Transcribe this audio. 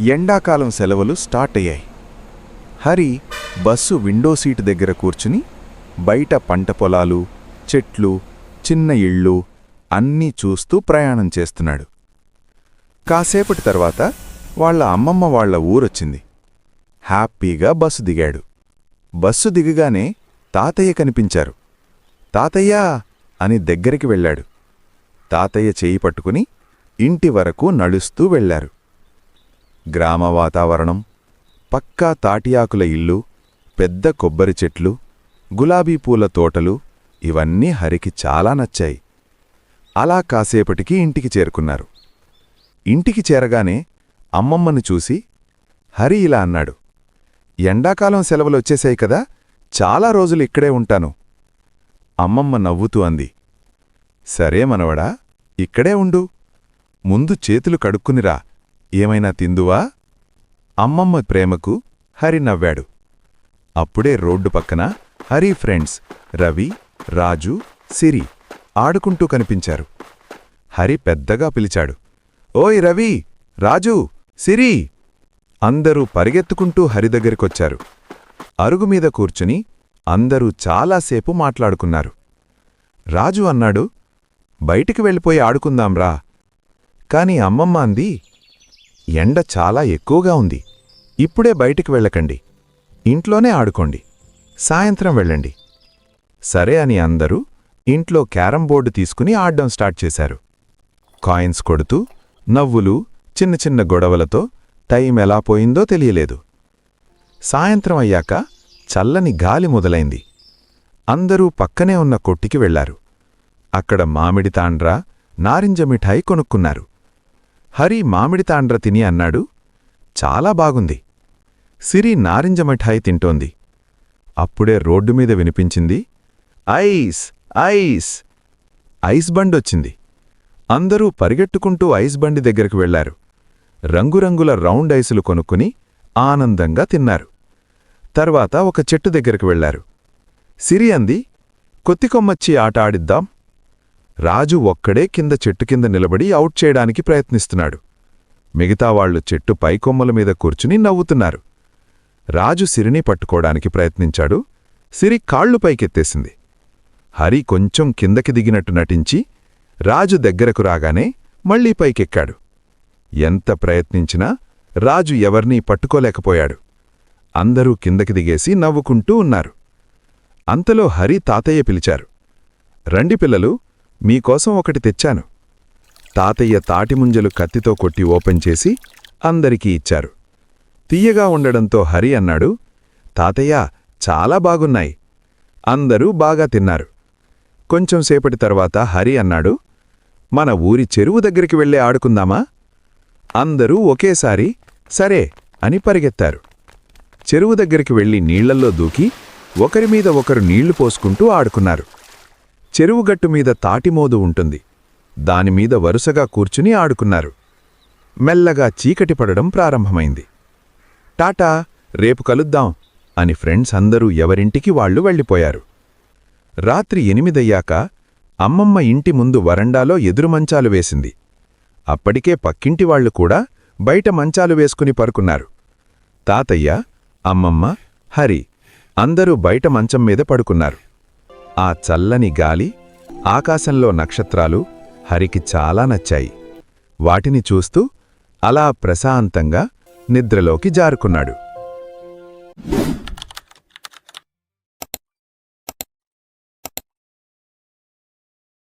ఎండాకాలం సెలవులు స్టార్ట్ అయ్యాయి. హరి బస్సు విండో సీటు దగ్గర కూర్చుని బయట పంట పొలాలు, చెట్లు, చిన్న ఇళ్ళు అన్నీ చూస్తూ ప్రయాణం చేస్తున్నాడు. కాసేపటి తర్వాత వాళ్ల అమ్మమ్మ వాళ్ల ఊరొచ్చింది. హ్యాపీగా బస్సు దిగాడు. బస్సు దిగగానే తాతయ్య కనిపించారు. తాతయ్యా అని దగ్గరికి వెళ్ళాడు. తాతయ్య చేయి పట్టుకుని ఇంటి వరకు నడుస్తూ వెళ్లారు. గ్రామ వాతావరణం, పక్కా తాటియాకుల ఇల్లు, పెద్ద కొబ్బరి చెట్లు, గులాబీ పూల తోటలు ఇవన్నీ హరికి చాలా నచ్చాయి. అలా కాసేపటికి ఇంటికి చేరుకున్నారు. ఇంటికి చేరగానే అమ్మమ్మను చూసి హరి ఇలా అన్నాడు, ఎండాకాలం సెలవులొచ్చేశాయి కదా, చాలా రోజులు ఇక్కడే ఉంటాను. అమ్మమ్మ నవ్వుతూ అంది, సరే మనవడా, ఇక్కడే ఉండు. ముందు చేతులు కడుక్కునిరా, ఏమైనా తిందువా? అమ్మమ్మ ప్రేమకు హరి నవ్వాడు. అప్పుడే రోడ్డు పక్కన హరి ఫ్రెండ్స్ రవి, రాజు, సిరి ఆడుకుంటూ కనిపించారు. హరి పెద్దగా పిలిచాడు, ఓయ్ రవి, రాజు, సిరి! అందరూ పరిగెత్తుకుంటూ హరి దగ్గరికొచ్చారు. అరుగుమీద కూర్చుని అందరూ చాలాసేపు మాట్లాడుకున్నారు. రాజు అన్నాడు, బయటికి వెళ్ళిపోయి ఆడుకుందాంరా. కాని అమ్మమ్మ అంది, ఎండ చాలా ఎక్కువగా ఉంది, ఇప్పుడే బయటికి వెళ్ళకండి, ఇంట్లోనే ఆడుకోండి, సాయంత్రం వెళ్ళండి. సరే అని అందరూ ఇంట్లో క్యారం బోర్డు తీసుకుని ఆడ్డం స్టార్ట్ చేశారు. కాయిన్స్ కొడుతూ, నవ్వులు, చిన్న చిన్న గొడవలతో టైం ఎలా పోయిందో తెలియలేదు. సాయంత్రం అయ్యాక చల్లని గాలి మొదలైంది. అందరూ పక్కనే ఉన్న కొట్టికి వెళ్లారు. అక్కడ మామిడి తాండ్ర, నారింజ మిఠాయి కొనుక్కున్నారు. హరి మామిడి తాండ్ర తిని అన్నాడు, చాలా బాగుంది. సిరి నారింజ మిఠాయి తింటోంది. అప్పుడే రోడ్డుమీద వినిపించింది, ఐస్ ఐస్! ఐస్ బండొచ్చింది. అందరూ పరిగెట్టుకుంటూ ఐస్ బండి దగ్గరకు వెళ్లారు. రంగురంగుల రౌండ్ ఐసులు కొనుక్కుని ఆనందంగా తిన్నారు. తర్వాత ఒక చెట్టు దగ్గరకు వెళ్లారు. సిరి అంది, కొత్తికొమ్మచ్చి ఆట ఆడిద్దాం. రాజు ఒక్కడే కింద చెట్టు కింద నిలబడి అవుట్ చేయడానికి ప్రయత్నిస్తున్నాడు. మిగతావాళ్లు చెట్టు పైకొమ్మల మీద కూర్చుని నవ్వుతున్నారు. రాజు సిరిని పట్టుకోవడానికి ప్రయత్నించాడు. సిరి కాళ్లు పైకెత్తేసింది. హరి కొంచెం కిందకి దిగినట్టు నటించి రాజు దగ్గరకు రాగానే మళ్లీ పైకెక్కాడు. ఎంత ప్రయత్నించినా రాజు ఎవర్నీ పట్టుకోలేకపోయాడు. అందరూ కిందకి దిగేసి నవ్వుకుంటూ ఉన్నారు. అంతలో హరి తాతయ్య పిలిచారు, రండి పిల్లలు, మీకోసం ఒకటి తెచ్చాను. తాతయ్య తాటిముంజలు కత్తితో కొట్టి ఓపెన్ చేసి అందరికీ ఇచ్చారు. తీయగా ఉండడంతో హరి అన్నాడు, తాతయ్య, చాలా బాగున్నాయి. అందరూ బాగా తిన్నారు. కొంచెంసేపటి తర్వాత హరి అన్నాడు, మన ఊరి చెరువు దగ్గరికి వెళ్ళి ఆడుకుందామా? అందరూ ఒకేసారి సరే అని పరిగెత్తారు. చెరువు దగ్గరికి వెళ్లి నీళ్లల్లో దూకి ఒకరిమీద ఒకరు నీళ్లు పోసుకుంటూ ఆడుకున్నారు. చెరువుగట్టుమీద తాటిమోదు ఉంటుంది. దానిమీద వరుసగా కూర్చుని ఆడుకున్నారు. మెల్లగా చీకటి పడడం ప్రారంభమైంది. టాటా, రేపు కలుద్దాం అని ఫ్రెండ్స్ అందరూ ఎవరింటికి వాళ్లు వెళ్ళిపోయారు. రాత్రి 8 అయ్యాక అమ్మమ్మ ఇంటి ముందు వరండాలో ఎదురు మంచాలు వేసింది. అప్పటికే పక్కింటివాళ్లు కూడా బయట మంచాలు వేసుకుని పరుకున్నారు. తాతయ్య, అమ్మమ్మ, హరి అందరూ బయట మంచం మీద పడుకున్నారు. ఆ చల్లని గాలి, ఆకాశంలో నక్షత్రాలు హరికి చాలా నచ్చాయి. వాటిని చూస్తూ అలా ప్రశాంతంగా నిద్రలోకి జారుకున్నాడు.